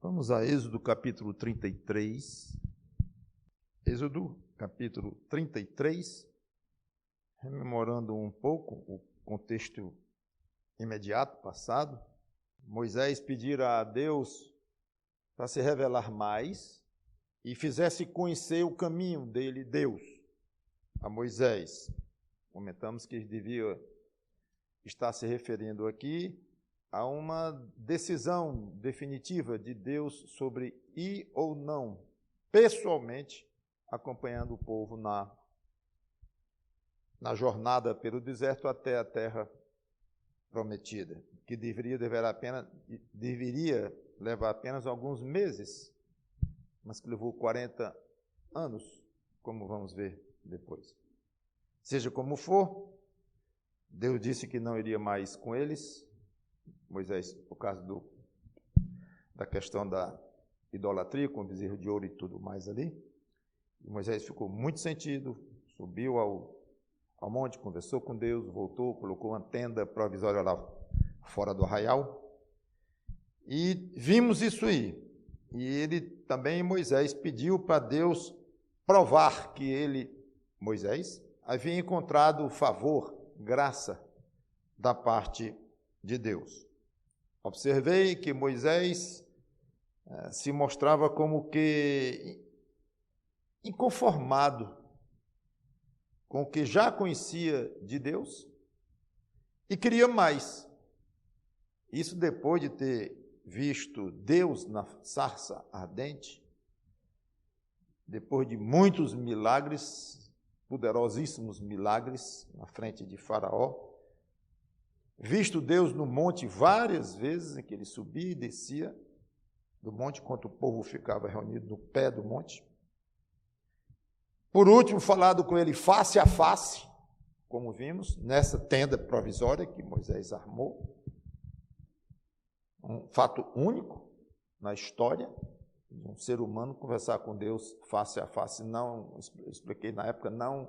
Vamos a Êxodo capítulo 33. Êxodo capítulo 33, rememorando um pouco o contexto imediato, passado. Moisés pedira a Deus para se revelar mais e fizesse conhecer o caminho dele, Deus, a Moisés. Comentamos que devia estar se referindo aqui a uma decisão definitiva de Deus sobre ir ou não, pessoalmente, acompanhando o povo na jornada pelo deserto até a terra prometida, que deveria levar apenas alguns meses, mas que levou 40 anos, como vamos ver depois. Seja como for, Deus disse que não iria mais com eles. Moisés, por causa da questão da idolatria, com o bezerro de ouro e tudo mais ali. E Moisés ficou muito sentido, subiu ao monte, conversou com Deus, voltou, colocou uma tenda provisória lá fora do arraial. E vimos isso aí. E ele também, Moisés, pediu para Deus provar que ele, Moisés, havia encontrado favor, graça da parte de Deus. Observei que Moisés se mostrava como que inconformado com o que já conhecia de Deus e queria mais. Isso depois de ter visto Deus na sarça ardente, depois de muitos milagres, poderosíssimos milagres na frente de Faraó, visto Deus no monte várias vezes, em que ele subia e descia do monte, enquanto o povo ficava reunido no pé do monte. Por último, falado com ele face a face, como vimos, nessa tenda provisória que Moisés armou. Um fato único na história de um ser humano conversar com Deus face a face. Não, expliquei na época, não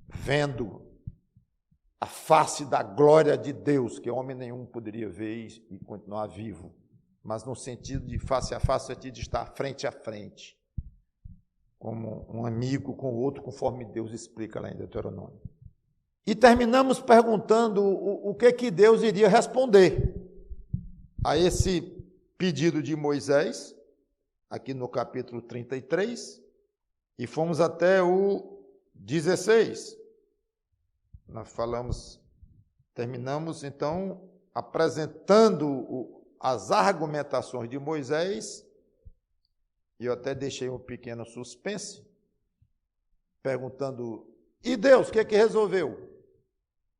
vendo a face da glória de Deus, que homem nenhum poderia ver e continuar vivo, mas no sentido de face a face, no sentido de estar frente a frente, como um amigo com o outro, conforme Deus explica lá em Deuteronômio. E terminamos perguntando o que Deus iria responder a esse pedido de Moisés, aqui no capítulo 33, e fomos até o 16. Nós terminamos então apresentando as argumentações de Moisés, e eu até deixei um pequeno suspense, perguntando, e Deus, o que é que resolveu?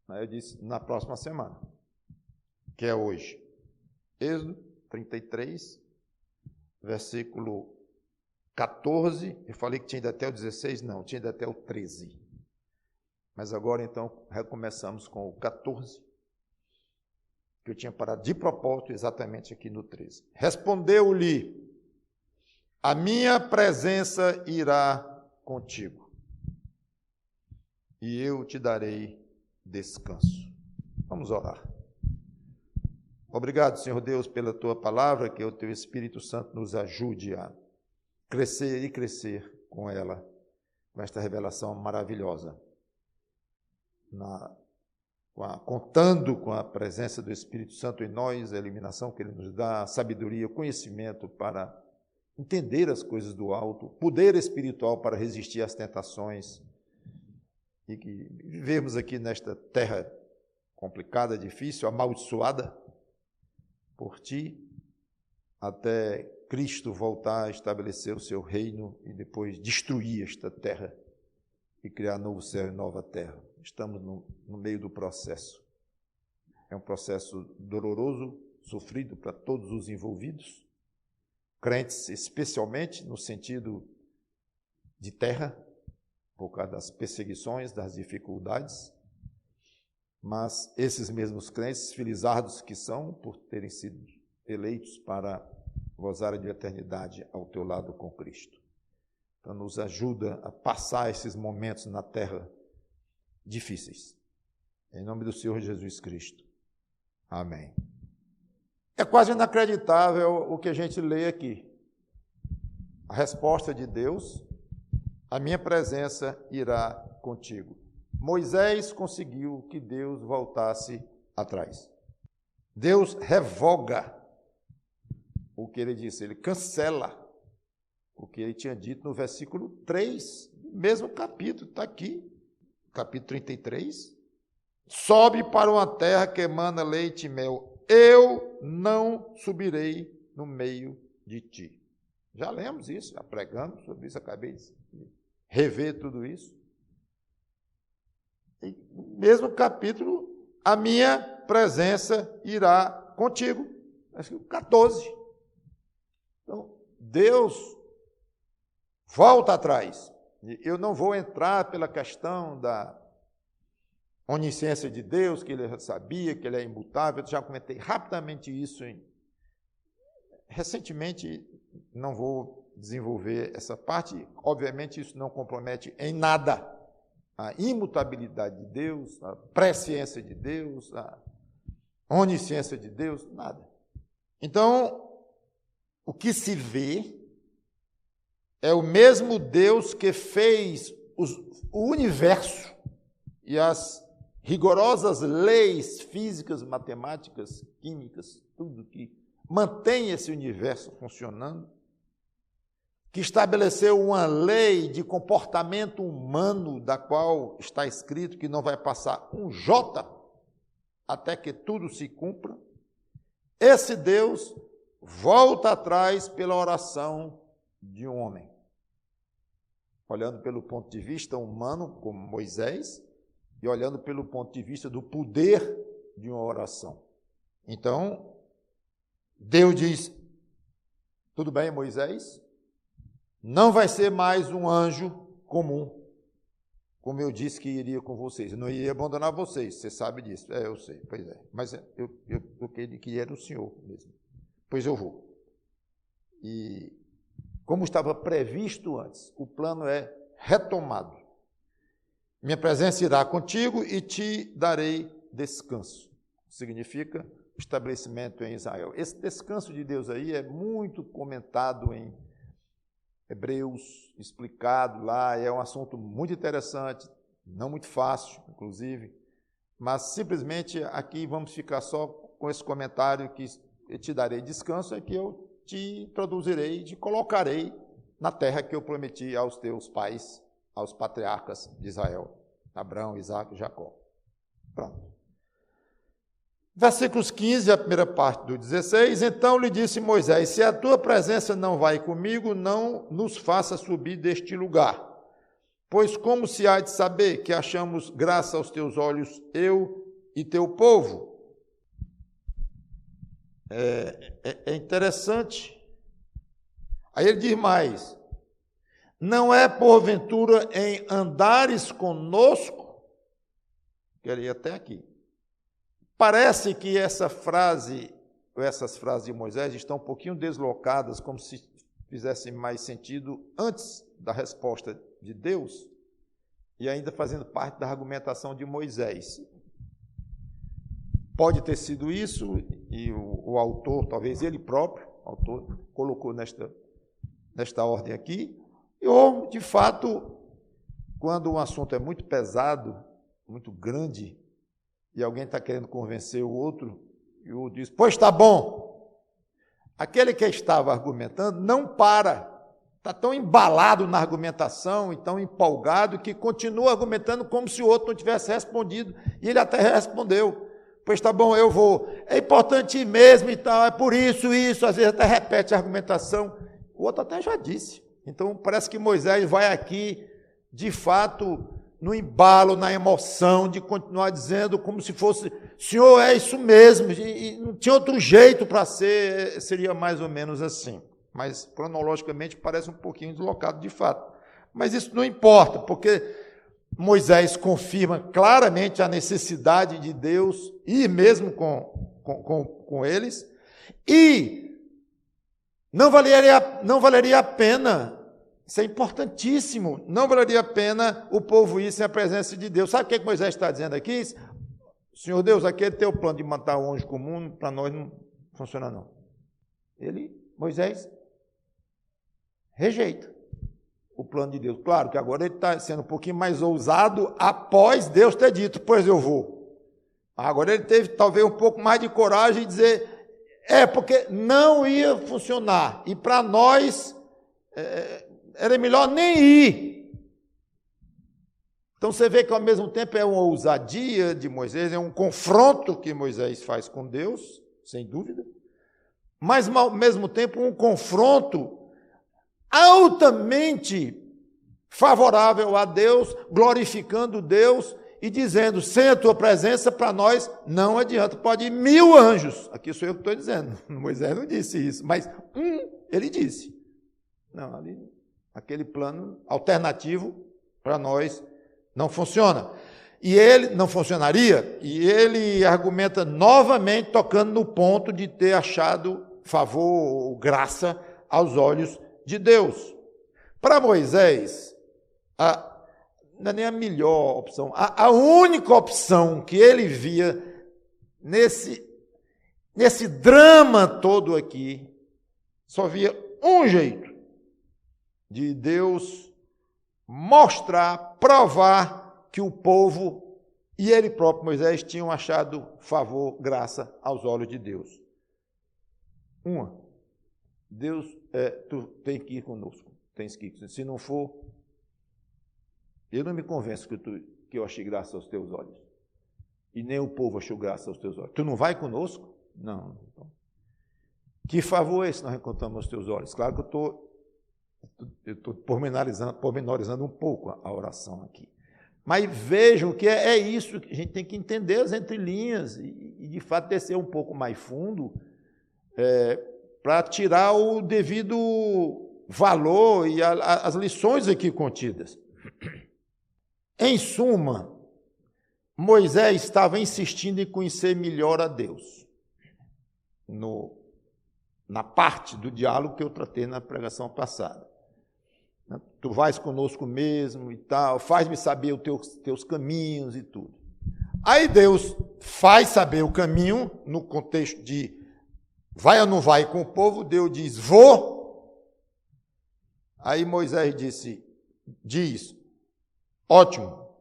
Aí eu disse, na próxima semana, que é hoje. Êxodo 33, versículo 14, eu falei que tinha ido até o 16, não, tinha ido até o 13. Mas agora, então, recomeçamos com o 14, que eu tinha parado de propósito exatamente aqui no 13. Respondeu-lhe, a minha presença irá contigo, e eu te darei descanso. Vamos orar. Obrigado, Senhor Deus, pela Tua palavra, que o Teu Espírito Santo nos ajude a crescer e crescer com ela, com esta revelação maravilhosa. Contando com a presença do Espírito Santo em nós, a iluminação que Ele nos dá, sabedoria, conhecimento para entender as coisas do alto, poder espiritual para resistir às tentações, e que vivemos aqui nesta terra complicada, difícil, amaldiçoada por Ti, até Cristo voltar a estabelecer o seu reino e depois destruir esta terra e criar novo céu e nova terra. Estamos no meio do processo. É um processo doloroso, sofrido para todos os envolvidos, crentes especialmente no sentido de terra, por causa das perseguições, das dificuldades, mas esses mesmos crentes, felizardos que são, por terem sido eleitos para gozarem de eternidade ao teu lado com Cristo. Então, nos ajuda a passar esses momentos na terra difíceis. Em nome do Senhor Jesus Cristo. Amém. É quase inacreditável o que a gente lê aqui. A resposta de Deus: a minha presença irá contigo. Moisés conseguiu que Deus voltasse atrás. Deus revoga o que ele disse, ele cancela o que ele tinha dito no versículo 3, mesmo capítulo, está aqui, capítulo 33. Sobe para uma terra que emana leite e mel, eu não subirei no meio de ti. Já lemos isso, já pregamos sobre isso, acabei de rever tudo isso. E no mesmo capítulo, a minha presença irá contigo. Acho que 14. Então, Deus volta atrás. Eu não vou entrar pela questão da onisciência de Deus, que ele sabia, que ele é imutável. Eu já comentei rapidamente isso recentemente. Não vou desenvolver essa parte. Obviamente, isso não compromete em nada a imutabilidade de Deus, a presciência de Deus, a onisciência de Deus, nada. Então, o que se vê é o mesmo Deus que fez o universo e as rigorosas leis físicas, matemáticas, químicas, tudo que mantém esse universo funcionando, que estabeleceu uma lei de comportamento humano, da qual está escrito que não vai passar um jota até que tudo se cumpra. Esse Deus volta atrás pela oração de um homem, olhando pelo ponto de vista humano, como Moisés, e olhando pelo ponto de vista do poder de uma oração. Então, Deus diz: tudo bem, Moisés, não vai ser mais um anjo comum, como eu disse que iria com vocês. Eu não iria abandonar vocês, você sabe disso. Eu sei, pois é. Mas eu queria que era o Senhor mesmo. Pois eu vou. E como estava previsto antes, o plano é retomado. Minha presença irá contigo e te darei descanso. Significa estabelecimento em Israel. Esse descanso de Deus aí é muito comentado em Hebreus, explicado lá, é um assunto muito interessante, não muito fácil, inclusive, mas simplesmente aqui vamos ficar só com esse comentário que eu te darei descanso, é que eu te introduzirei, te colocarei na terra que eu prometi aos teus pais, aos patriarcas de Israel, Abraão, Isaque e Jacó. Pronto. Versículos 15, a primeira parte do 16, então lhe disse Moisés, se a tua presença não vai comigo, não nos faça subir deste lugar, pois como se há de saber que achamos graça aos teus olhos, eu e teu povo? É interessante. Aí ele diz mais, não é porventura em andares conosco, quero ir até aqui. Parece que essa frase, essas frases de Moisés estão um pouquinho deslocadas, como se fizessem mais sentido antes da resposta de Deus, e ainda fazendo parte da argumentação de Moisés. Pode ter sido isso, e o autor, talvez ele próprio, o autor, colocou nesta ordem aqui, ou, de fato, quando um assunto é muito pesado, muito grande, e alguém está querendo convencer o outro, e o outro diz, pois está bom. Aquele que estava argumentando não para, está tão embalado na argumentação e tão empolgado que continua argumentando como se o outro não tivesse respondido, e ele até respondeu, pois está bom, eu vou. É importante ir mesmo e tal, é por isso, às vezes até repete a argumentação. O outro até já disse. Então, parece que Moisés vai aqui, de fato, no embalo, na emoção, de continuar dizendo como se fosse, Senhor, é isso mesmo, e não tinha outro jeito para ser, seria mais ou menos assim. Mas, cronologicamente, parece um pouquinho deslocado de fato. Mas isso não importa, porque Moisés confirma claramente a necessidade de Deus ir mesmo com eles, e não valeria a pena. Isso é importantíssimo. Não valeria a pena o povo ir sem a presença de Deus. Sabe o que Moisés está dizendo aqui? Senhor Deus, aquele teu plano de matar o anjo comum, para nós não funciona não. Moisés, rejeita o plano de Deus. Claro que agora ele está sendo um pouquinho mais ousado após Deus ter dito, pois eu vou. Agora ele teve talvez um pouco mais de coragem de dizer, porque não ia funcionar. E para nós, era melhor nem ir. Então você vê que ao mesmo tempo é uma ousadia de Moisés, é um confronto que Moisés faz com Deus, sem dúvida, mas ao mesmo tempo um confronto altamente favorável a Deus, glorificando Deus e dizendo, sem a tua presença para nós não adianta, pode ir 1000 anjos, aqui sou eu que estou dizendo, Moisés não disse isso, mas ele disse, não, aquele plano alternativo para nós não funciona. E ele não funcionaria, e ele argumenta novamente, tocando no ponto de ter achado favor ou graça aos olhos de Deus. Para Moisés, não é nem a melhor opção, a única opção que ele via nesse drama todo aqui, só via um jeito de Deus mostrar, provar que o povo e ele próprio, Moisés, tinham achado favor, graça aos olhos de Deus. Deus, tu tem que ir conosco, tens que ir. Se não for, eu não me convenço que eu achei graça aos teus olhos. E nem o povo achou graça aos teus olhos. Tu não vai conosco? Não. Então, que favor é esse que nós encontramos aos teus olhos? Claro que eu estou pormenorizando um pouco a oração aqui. Mas vejam que é isso que a gente tem que entender as entrelinhas e de fato descer um pouco mais fundo para tirar o devido valor e as lições aqui contidas. Em suma, Moisés estava insistindo em conhecer melhor a Deus. Na parte do diálogo que eu tratei na pregação passada. Tu vais conosco mesmo e tal, faz-me saber os teus caminhos e tudo. Aí Deus faz saber o caminho, no contexto de vai ou não vai com o povo, Deus diz, vou. Aí Moisés diz, ótimo,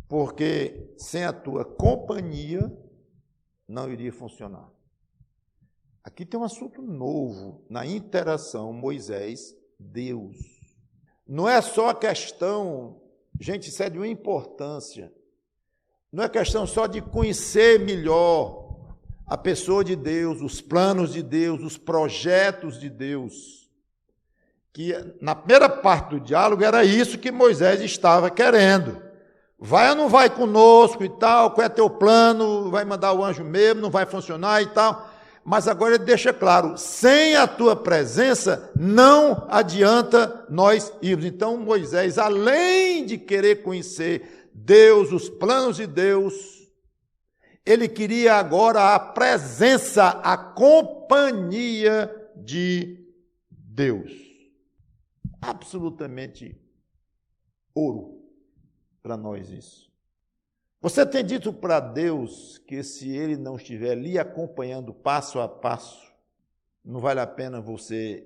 porque sem a tua companhia não iria funcionar. Aqui tem um assunto novo na interação Moisés-Deus. Não é só a questão, gente, isso é de uma importância, não é questão só de conhecer melhor a pessoa de Deus, os planos de Deus, os projetos de Deus, que na primeira parte do diálogo era isso que Moisés estava querendo. Vai ou não vai conosco e tal, qual é teu plano, vai mandar o anjo mesmo, não vai funcionar e tal. Mas agora ele deixa claro, sem a tua presença não adianta nós irmos. Então Moisés, além de querer conhecer Deus, os planos de Deus, ele queria agora a presença, a companhia de Deus. Absolutamente ouro para nós isso. Você tem dito para Deus que se Ele não estiver lhe acompanhando passo a passo, não vale a pena você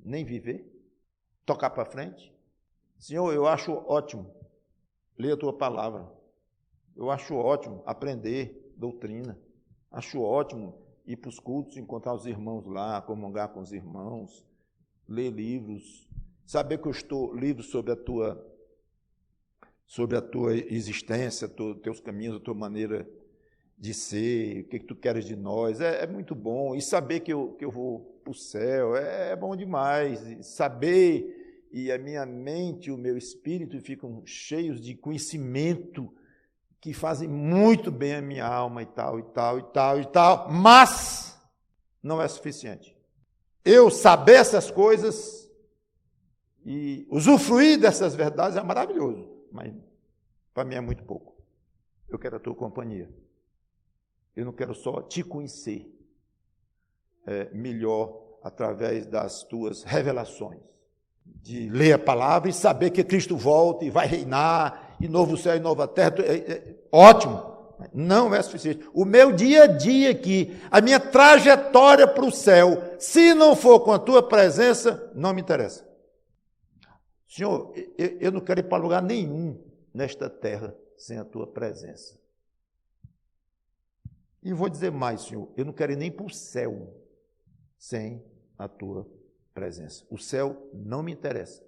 nem viver? Tocar para frente? Senhor, eu acho ótimo ler a Tua palavra. Eu acho ótimo aprender doutrina. Acho ótimo ir para os cultos, encontrar os irmãos lá, comungar com os irmãos, ler livros, saber que eu estou livre sobre a Tua existência, teus caminhos, a tua maneira de ser, o que tu queres de nós, é muito bom. E saber que eu vou para o céu é bom demais. E saber, e a minha mente e o meu espírito ficam cheios de conhecimento que fazem muito bem a minha alma e tal, e tal, e tal, e tal, mas não é suficiente. Eu saber essas coisas e usufruir dessas verdades é maravilhoso. Mas para mim é muito pouco. Eu quero a tua companhia. Eu não quero só te conhecer melhor através das tuas revelações. De ler a palavra e saber que Cristo volta e vai reinar, e novo céu e nova terra. Ótimo. Não é suficiente. O meu dia a dia aqui, a minha trajetória para o céu, se não for com a tua presença, não me interessa. Senhor, eu não quero ir para lugar nenhum nesta terra sem a tua presença. E vou dizer mais, Senhor, eu não quero ir nem para o céu sem a tua presença. O céu não me interessa.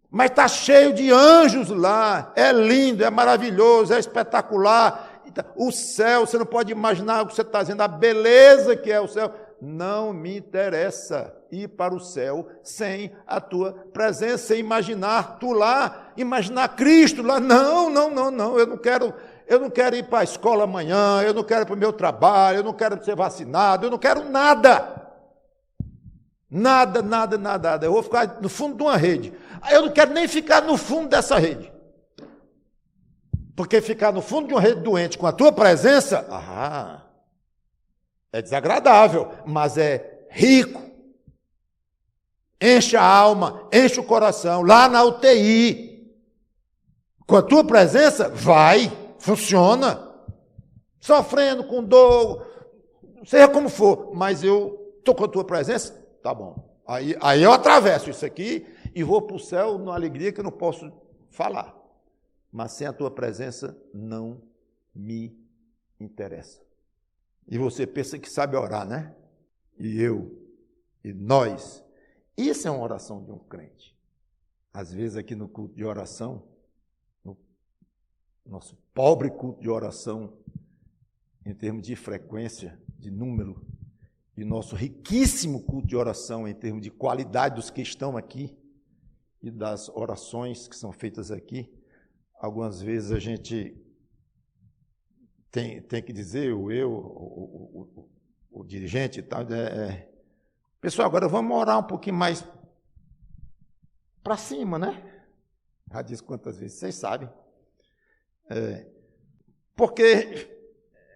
Mas está cheio de anjos lá, é lindo, é maravilhoso, é espetacular. O céu, você não pode imaginar o que você está dizendo, a beleza que é o céu. Não me interessa ir para o céu sem a tua presença, sem imaginar tu lá, imaginar Cristo lá. Não, eu não quero ir para a escola amanhã, eu não quero ir para o meu trabalho, eu não quero ser vacinado, eu não quero nada. Nada. Eu vou ficar no fundo de uma rede. Eu não quero nem ficar no fundo dessa rede. Porque ficar no fundo de uma rede doente com a tua presença, é desagradável, mas é rico. Enche a alma, enche o coração. Lá na UTI, com a tua presença, funciona. Sofrendo com dor, seja como for, mas eu estou com a tua presença, tá bom. Aí eu atravesso isso aqui e vou para o céu numa alegria que eu não posso falar. Mas sem a tua presença não me interessa. E você pensa que sabe orar, né? E eu, e nós. Isso é uma oração de um crente. Às vezes aqui no culto de oração, no nosso pobre culto de oração, em termos de frequência, de número, e nosso riquíssimo culto de oração em termos de qualidade dos que estão aqui e das orações que são feitas aqui, algumas vezes a gente tem que dizer, o dirigente e tal, pessoal, agora vamos orar um pouquinho mais para cima, né? Já disse quantas vezes, vocês sabem. Porque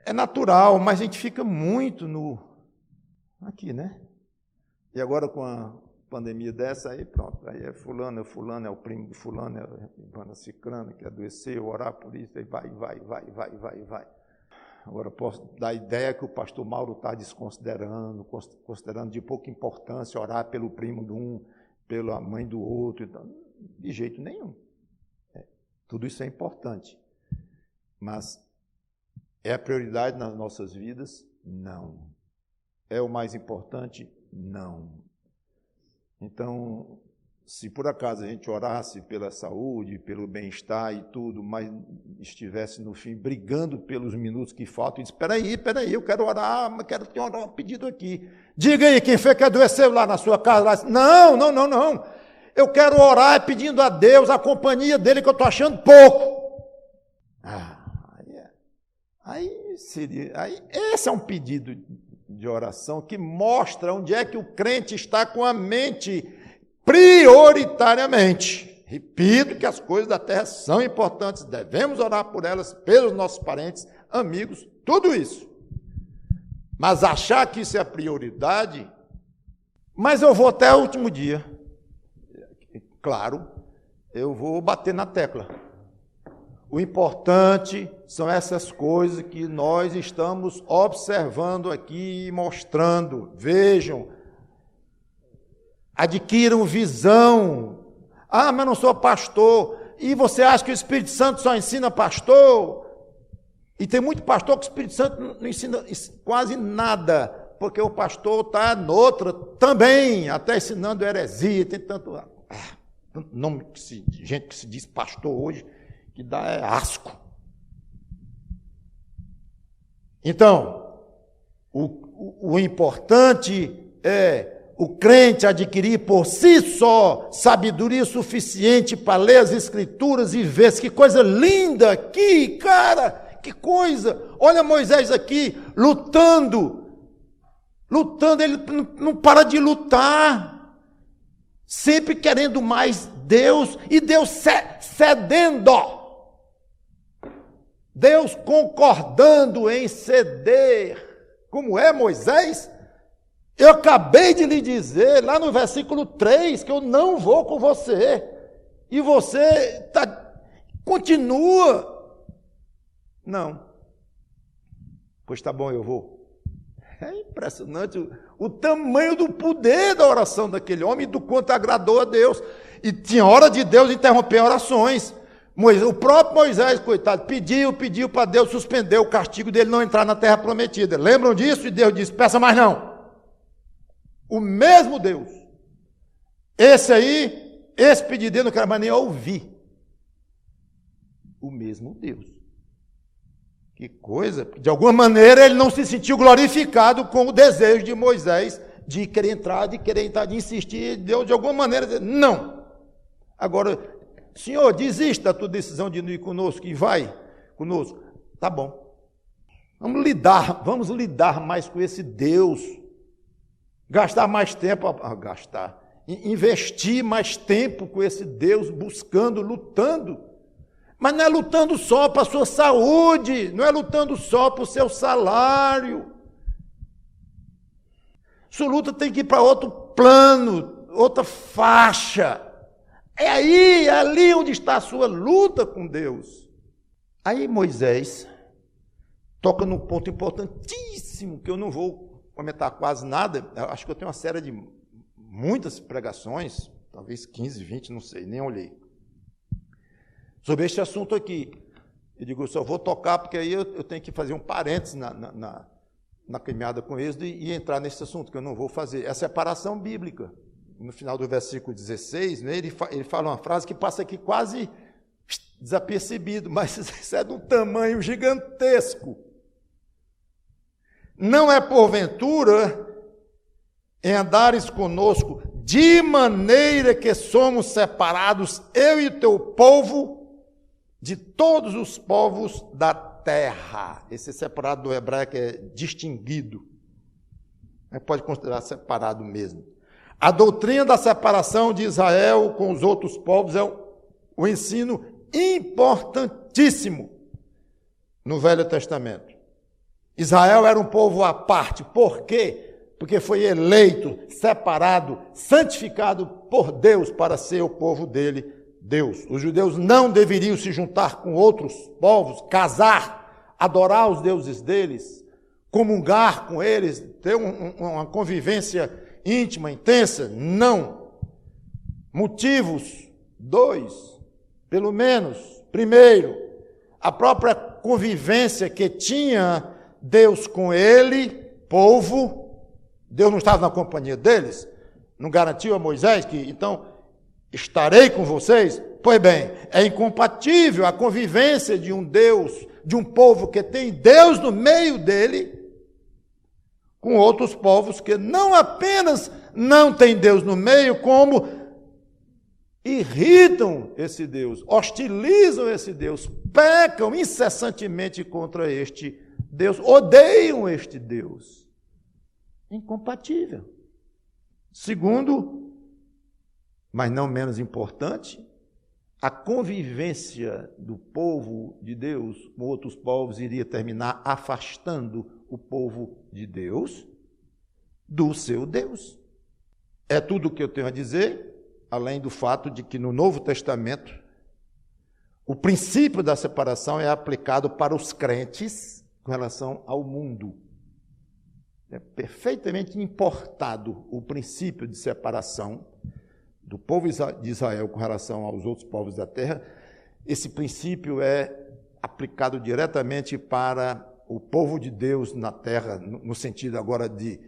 é natural, mas a gente fica muito aqui, né? E agora com a pandemia dessa, aí pronto, aí é fulano, é o primo de fulano, é ciclano que adoeceu, orar por isso, aí vai. Agora posso dar a ideia que o pastor Mauro está considerando de pouca importância orar pelo primo de um, pela mãe do outro, então, de jeito nenhum. Tudo isso é importante. Mas é a prioridade nas nossas vidas? Não. É o mais importante? Não. Então, se por acaso a gente orasse pela saúde, pelo bem-estar e tudo, mas estivesse no fim brigando pelos minutos que faltam, e disse, espera aí, eu quero orar, mas quero te orar um pedido aqui. Diga aí, quem foi que adoeceu lá na sua casa? Lá? Não. Eu quero orar pedindo a Deus a companhia dele, que eu estou achando pouco. Esse é um pedido de oração que mostra onde é que o crente está com a mente prioritariamente. Repito que as coisas da terra são importantes, devemos orar por elas, pelos nossos parentes, amigos, tudo isso. Mas achar que isso é a prioridade, mas eu vou até o último dia. Claro, eu vou bater na tecla. O importante são essas coisas que nós estamos observando aqui e mostrando. Vejam, adquiram visão. Mas não sou pastor. E você acha que o Espírito Santo só ensina pastor? E tem muito pastor que o Espírito Santo não ensina quase nada, porque o pastor está noutra também, até ensinando heresia. Tem tanto nome de gente que se diz pastor hoje, que dá asco. Então, o importante é o crente adquirir por si só sabedoria suficiente para ler as Escrituras e ver que coisa linda aqui, cara, que coisa. Olha Moisés aqui, lutando, ele não para de lutar, sempre querendo mais Deus, e Deus cedendo, Deus concordando em ceder. Como é, Moisés? Eu acabei de lhe dizer, lá no versículo 3, que eu não vou com você. E você continua. Não. Pois tá bom, eu vou. É impressionante o tamanho do poder da oração daquele homem e do quanto agradou a Deus. E tinha hora de Deus interromper orações. O próprio Moisés, coitado, pediu para Deus suspender o castigo dele não entrar na terra prometida. Lembram disso? E Deus disse, peça mais não. O mesmo Deus. Esse pedido dele não quero mais nem ouvir. O mesmo Deus. Que coisa. De alguma maneira ele não se sentiu glorificado com o desejo de Moisés de querer entrar, de insistir. Deus de alguma maneira disse, não. Agora, Senhor, desiste da tua decisão de não ir conosco e vai conosco. Tá bom. Vamos lidar mais com esse Deus. Gastar mais tempo, investir mais tempo com esse Deus, buscando, lutando. Mas não é lutando só para a sua saúde, não é lutando só para o seu salário. Sua luta tem que ir para outro plano, outra faixa. É ali onde está a sua luta com Deus. Aí Moisés toca num ponto importantíssimo, que eu não vou comentar quase nada. Eu acho que eu tenho uma série de muitas pregações, talvez 15, 20, não sei, nem olhei, sobre este assunto aqui. Eu digo, eu só vou tocar porque aí eu tenho que fazer um parênteses na caminhada com Êxodo e entrar nesse assunto, que eu não vou fazer. É a separação bíblica. No final do versículo 16, né, ele fala uma frase que passa aqui quase desapercebido, mas isso é de um tamanho gigantesco. Não é porventura em andares conosco, de maneira que somos separados, eu e o teu povo, de todos os povos da terra. Esse separado do hebraico é distinguido. Pode considerar separado mesmo. A doutrina da separação de Israel com os outros povos é um ensino importantíssimo no Velho Testamento. Israel era um povo à parte. Por quê? Porque foi eleito, separado, santificado por Deus para ser o povo dele, Deus. Os judeus não deveriam se juntar com outros povos, casar, adorar os deuses deles, comungar com eles, ter uma convivência íntima, intensa? Não. Motivos, 2, pelo menos. Primeiro, a própria convivência que tinha Deus com ele, povo. Deus não estava na companhia deles? Não garantiu a Moisés que, então, estarei com vocês? Pois bem, é incompatível a convivência de um Deus, de um povo que tem Deus no meio dele, com outros povos que não apenas não têm Deus no meio, como irritam esse Deus, hostilizam esse Deus, pecam incessantemente contra este Deus, odeiam este Deus. Incompatível. Segundo, mas não menos importante, a convivência do povo de Deus com outros povos iria terminar afastando o povo de Deus do seu Deus. É tudo o que eu tenho a dizer, além do fato de que no Novo Testamento o princípio da separação é aplicado para os crentes com relação ao mundo. É perfeitamente importado o princípio de separação do povo de Israel com relação aos outros povos da terra. Esse princípio é aplicado diretamente para o povo de Deus na terra, no sentido agora de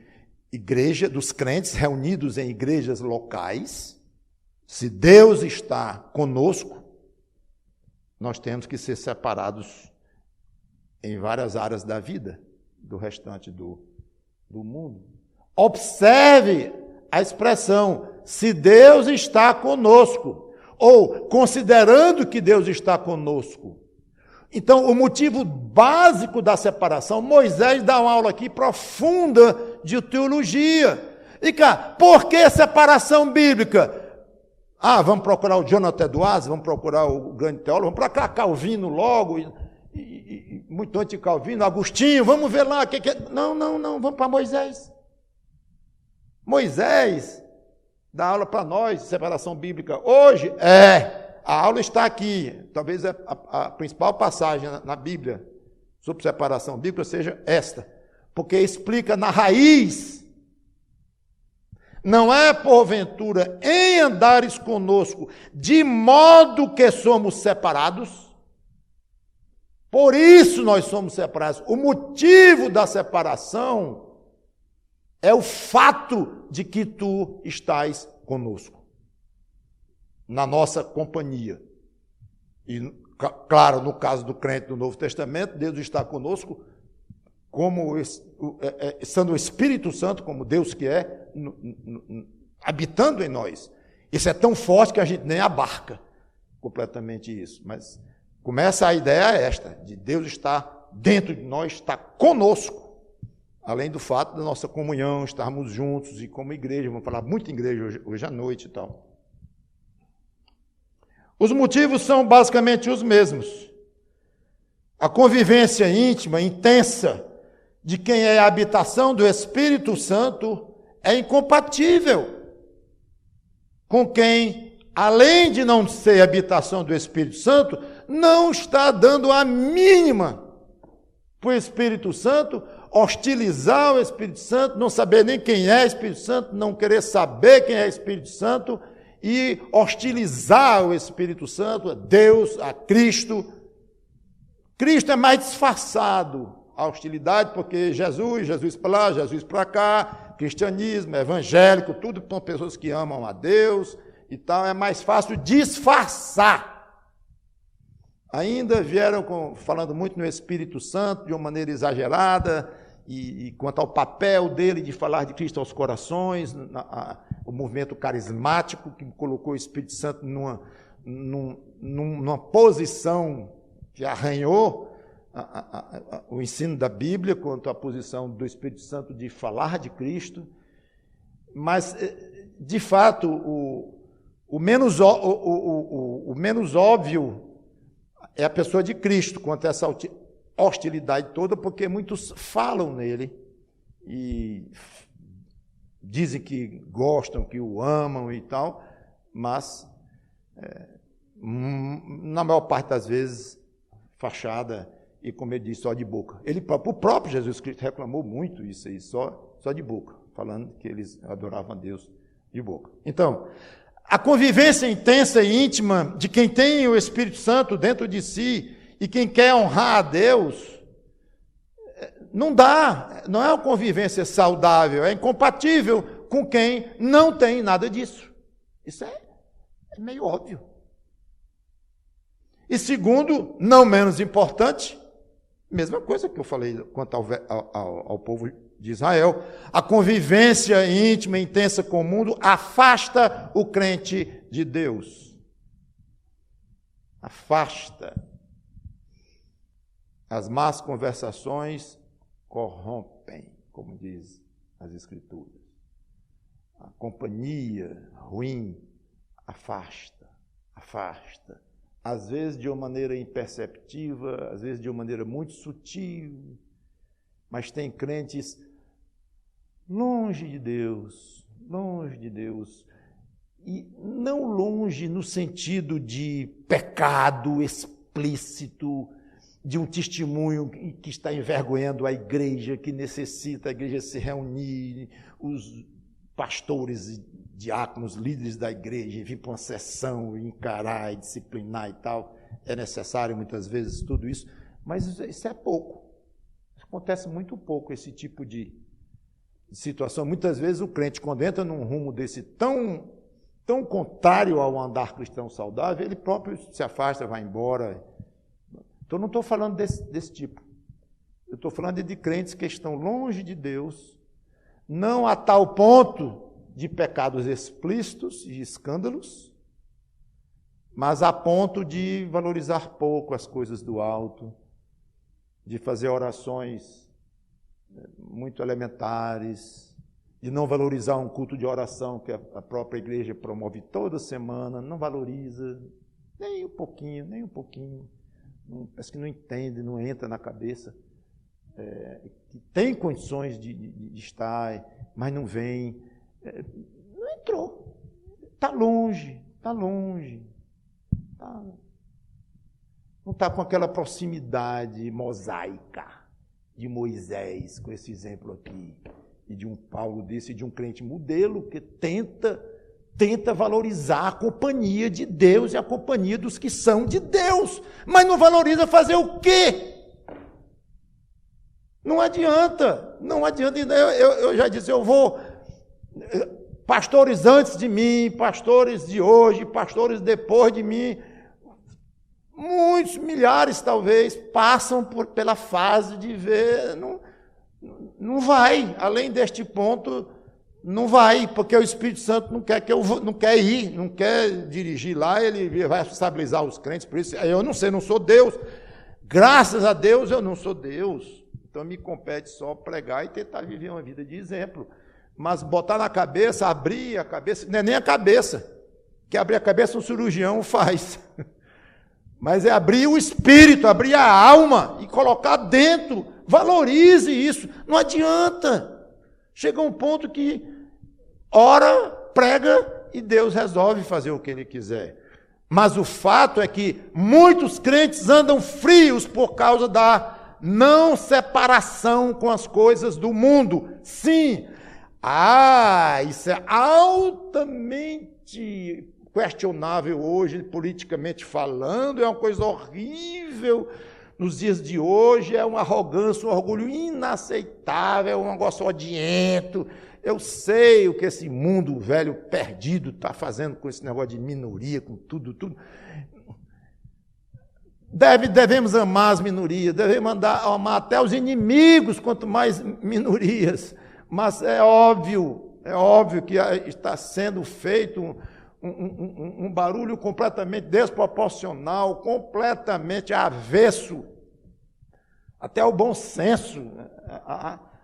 igreja, dos crentes reunidos em igrejas locais. Se Deus está conosco, nós temos que ser separados em várias áreas da vida, do restante do mundo. Observe a expressão, se Deus está conosco, ou considerando que Deus está conosco. Então, o motivo básico da separação, Moisés dá uma aula aqui profunda de teologia. E cá, por que separação bíblica? Vamos procurar o Jonathan Edwards, vamos procurar o grande teólogo, vamos procurar Calvino logo, e muito antes de Calvino, Agostinho, vamos ver lá. Não, vamos para Moisés. Moisés dá aula para nós de separação bíblica. Hoje, a aula está aqui. Talvez a principal passagem na Bíblia sobre separação bíblica seja esta. porque explica na raiz. Não é porventura em andares conosco, de modo que somos separados. Por isso nós somos separados. O motivo da separação é o fato de que tu estás conosco, na nossa companhia. E, claro, no caso do crente do Novo Testamento, Deus está conosco como sendo o Espírito Santo, como Deus que é, habitando em nós. Isso é tão forte que a gente nem abarca completamente isso. Mas começa a ideia esta, de Deus estar dentro de nós, estar conosco, além do fato da nossa comunhão, estarmos juntos e como igreja, vamos falar muito em igreja hoje à noite e tal. Os motivos são basicamente os mesmos. A convivência íntima, intensa, de quem é a habitação do Espírito Santo é incompatível com quem, além de não ser habitação do Espírito Santo, não está dando a mínima para o Espírito Santo, hostilizar o Espírito Santo, não saber nem quem é o Espírito Santo, não querer saber quem é o Espírito Santo e hostilizar o Espírito Santo, a Deus, a Cristo. Cristo é mais disfarçado a hostilidade, porque Jesus para lá, Jesus para cá, cristianismo, evangélico, tudo são pessoas que amam a Deus e tal, é mais fácil disfarçar. Ainda vieram falando muito no Espírito Santo, de uma maneira exagerada, e quanto ao papel dele de falar de Cristo aos corações, o movimento carismático que colocou o Espírito Santo numa posição que arranhou o ensino da Bíblia quanto à posição do Espírito Santo de falar de Cristo, mas, de fato, o menos óbvio é a pessoa de Cristo quanto a essa hostilidade toda, porque muitos falam nele e dizem que gostam, que o amam e tal, mas, na maior parte das vezes, fachada e, como ele disse, só de boca. O próprio Jesus Cristo reclamou muito isso aí, só de boca, falando que eles adoravam a Deus de boca. Então, a convivência intensa e íntima de quem tem o Espírito Santo dentro de si e quem quer honrar a Deus, não é uma convivência saudável, é incompatível com quem não tem nada disso. Isso é meio óbvio. E segundo, não menos importante, mesma coisa que eu falei quanto ao povo de Israel, a convivência íntima e intensa com o mundo afasta o crente de Deus. Afasta. As más conversações corrompem, como diz as Escrituras. A companhia ruim afasta. Às vezes de uma maneira imperceptível, às vezes de uma maneira muito sutil, mas tem crentes longe de Deus, e não longe no sentido de pecado explícito, de um testemunho que está envergonhando a igreja, que necessita a igreja se reunir, os pastores e diáconos, líderes da igreja, vir para uma sessão, encarar e disciplinar e tal. É necessário muitas vezes tudo isso, mas isso é pouco. Acontece muito pouco esse tipo de situação. Muitas vezes o crente, quando entra num rumo desse tão contrário ao andar cristão saudável, ele próprio se afasta, vai embora. Então, não estou falando desse tipo. Eu estou falando de crentes que estão longe de Deus, não a tal ponto de pecados explícitos e escândalos, mas a ponto de valorizar pouco as coisas do alto, de fazer orações muito elementares, de não valorizar um culto de oração que a própria igreja promove toda semana, não valoriza nem um pouquinho. Parece que não entende, não entra na cabeça, que tem condições de estar, mas não vem. Não entrou. Está longe. Não está com aquela proximidade mosaica de Moisés, com esse exemplo aqui, e de um Paulo desse, de um crente modelo que tenta valorizar a companhia de Deus e a companhia dos que são de Deus, mas não valoriza fazer o quê? Não adianta. Eu já disse, eu vou... Pastores antes de mim, pastores de hoje, pastores depois de mim, muitos, milhares talvez, passam pela fase de ver, não vai, além deste ponto, não vai, porque o Espírito Santo não quer ir, não quer dirigir lá, ele vai estabilizar os crentes, por isso, eu não sei, não sou Deus, graças a Deus eu não sou Deus, então me compete só pregar e tentar viver uma vida de exemplo, mas botar na cabeça, abrir a cabeça, não é nem a cabeça, que abrir a cabeça um cirurgião faz, mas é abrir o espírito, abrir a alma e colocar dentro, valorize isso, não adianta, chega um ponto que ora, prega e Deus resolve fazer o que Ele quiser, mas o fato é que muitos crentes andam frios por causa da não separação com as coisas do mundo, sim, isso é altamente questionável hoje, politicamente falando, é uma coisa horrível nos dias de hoje, é uma arrogância, um orgulho inaceitável, um negócio odiento. Eu sei o que esse mundo velho perdido está fazendo com esse negócio de minoria, com tudo. Devemos amar as minorias, devemos amar até os inimigos, quanto mais minorias. Mas é óbvio que está sendo feito um barulho completamente desproporcional, completamente avesso, até ao bom senso,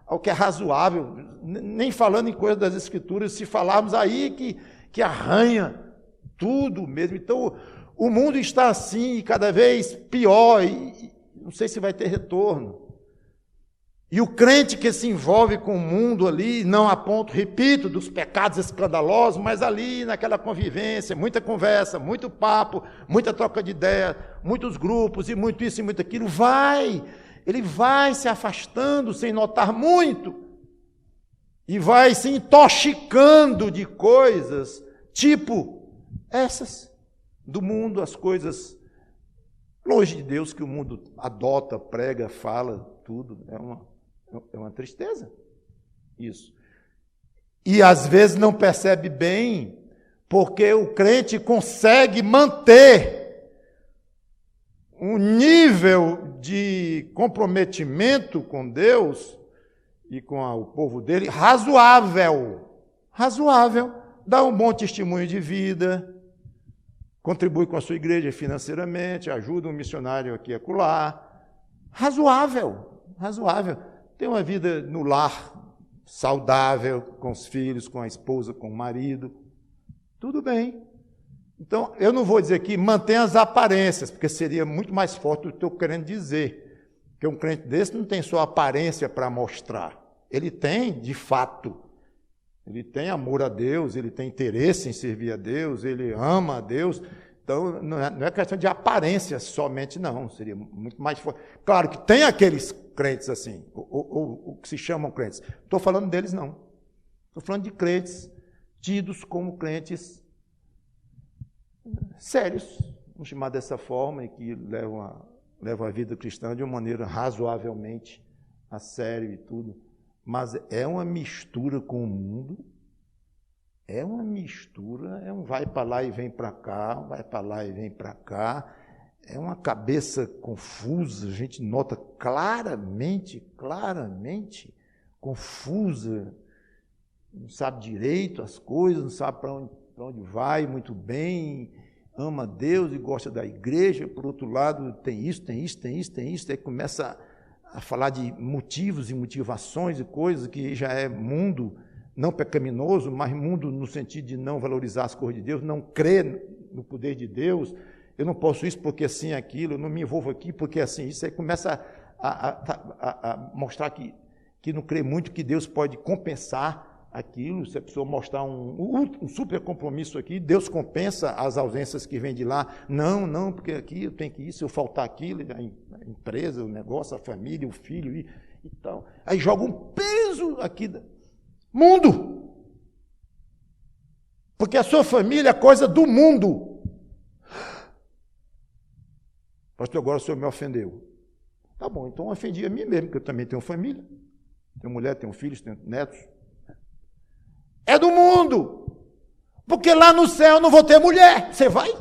ao que é razoável, nem falando em coisas das Escrituras, se falarmos aí que arranha tudo mesmo. Então, o mundo está assim, cada vez pior, e não sei se vai ter retorno. E o crente que se envolve com o mundo ali, não a ponto, repito, dos pecados escandalosos, mas ali naquela convivência, muita conversa, muito papo, muita troca de ideia, muitos grupos e muito isso e muito aquilo, ele vai se afastando sem notar muito e vai se intoxicando de coisas tipo essas do mundo, as coisas longe de Deus que o mundo adota, prega, fala, tudo, é uma tristeza, isso. E às vezes não percebe bem, porque o crente consegue manter um nível de comprometimento com Deus e com o povo dele razoável, dá um bom testemunho de vida, contribui com a sua igreja financeiramente, ajuda um missionário aqui e acolá, razoável. Tem uma vida no lar, saudável, com os filhos, com a esposa, com o marido. Tudo bem. Então, eu não vou dizer que mantenha as aparências, porque seria muito mais forte do que eu estou querendo dizer. Porque um crente desse não tem só aparência para mostrar. Ele tem, de fato. Ele tem amor a Deus, ele tem interesse em servir a Deus, ele ama a Deus. Então, não é questão de aparência somente, não. Seria muito mais forte. Claro que tem aqueles crentes assim, ou que se chamam crentes. Não estou falando deles, não. Estou falando de crentes tidos como crentes sérios, vamos chamar dessa forma, e que levam a vida cristã de uma maneira razoavelmente a sério e tudo. Mas é uma mistura com o mundo, é uma mistura, é um vai para lá e vem para cá, vai para lá e vem para cá, é uma cabeça confusa, a gente nota claramente confusa, não sabe direito as coisas, não sabe para onde vai muito bem, ama Deus e gosta da igreja, por outro lado tem isso, aí começa a falar de motivos e motivações e coisas que já é mundo não pecaminoso, mas mundo no sentido de não valorizar as coisas de Deus, não crer no poder de Deus, eu não posso isso porque assim aquilo, eu não me envolvo aqui porque assim isso, aí começa a mostrar que não crê muito que Deus pode compensar aquilo, se a pessoa mostrar um super compromisso aqui, Deus compensa as ausências que vêm de lá, não, porque aqui eu tenho que ir, se eu faltar aquilo, a empresa, o negócio, a família, o filho, Então, aí joga um peso aqui. Mundo. Porque a sua família é coisa do mundo. Pastor, agora o senhor me ofendeu. Tá bom, então eu ofendi a mim mesmo, porque eu também tenho família. Tenho mulher, tenho filhos, tenho netos. É do mundo. Porque lá no céu eu não vou ter mulher. Você vai?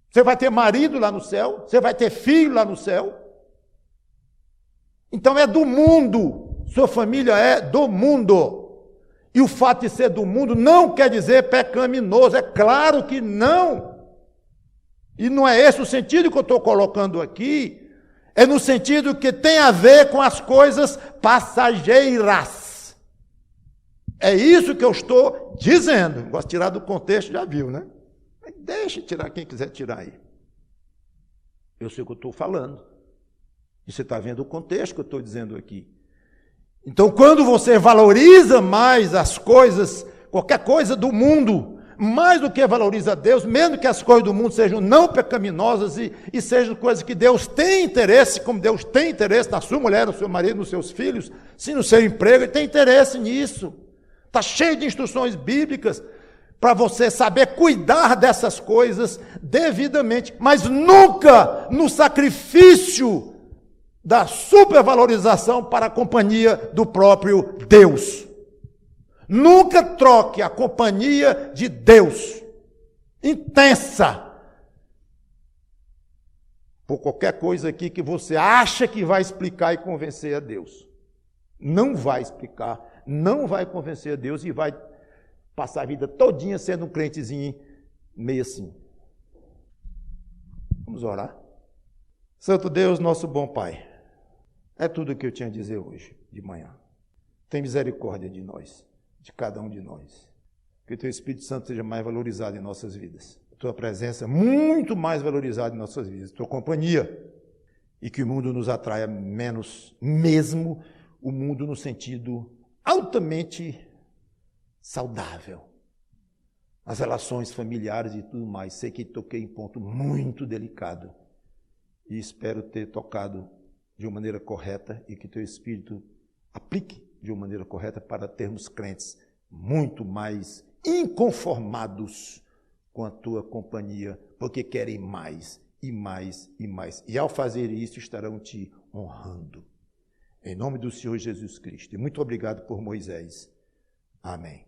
Você vai ter marido lá no céu? Você vai ter filho lá no céu? Então é do mundo. Sua família é do mundo. E o fato de ser do mundo não quer dizer pecaminoso. É claro que não. E não é esse o sentido que eu estou colocando aqui. É no sentido que tem a ver com as coisas passageiras. É isso que eu estou dizendo. Gosto de tirar do contexto, já viu, né? Mas deixa tirar quem quiser tirar aí. Eu sei o que eu estou falando. E você está vendo o contexto que eu estou dizendo aqui. Então, quando você valoriza mais as coisas, qualquer coisa do mundo, mais do que valoriza Deus, mesmo que as coisas do mundo sejam não pecaminosas e sejam coisas que Deus tem interesse, como Deus tem interesse na sua mulher, no seu marido, nos seus filhos, se no seu emprego, Ele tem interesse nisso. Está cheio de instruções bíblicas para você saber cuidar dessas coisas devidamente, mas nunca no sacrifício da supervalorização para a companhia do próprio Deus. Nunca troque a companhia de Deus, intensa, por qualquer coisa aqui que você acha que vai explicar e convencer a Deus. Não vai explicar, não vai convencer a Deus e vai passar a vida todinha sendo um crentezinho meio assim. Vamos orar? Santo Deus, nosso bom Pai, é tudo o que eu tinha a dizer hoje, de manhã. Tem misericórdia de nós, de cada um de nós. Que o Teu Espírito Santo seja mais valorizado em nossas vidas. A Tua presença muito mais valorizada em nossas vidas. A Tua companhia. E que o mundo nos atraia menos, mesmo o mundo no sentido altamente saudável. As relações familiares e tudo mais. Sei que toquei em ponto muito delicado. E espero ter tocado de uma maneira correta e que Teu Espírito aplique de uma maneira correta para termos crentes muito mais inconformados com a Tua companhia, porque querem mais e mais e mais. E ao fazer isso estarão Te honrando. Em nome do Senhor Jesus Cristo. E muito obrigado por Moisés. Amém.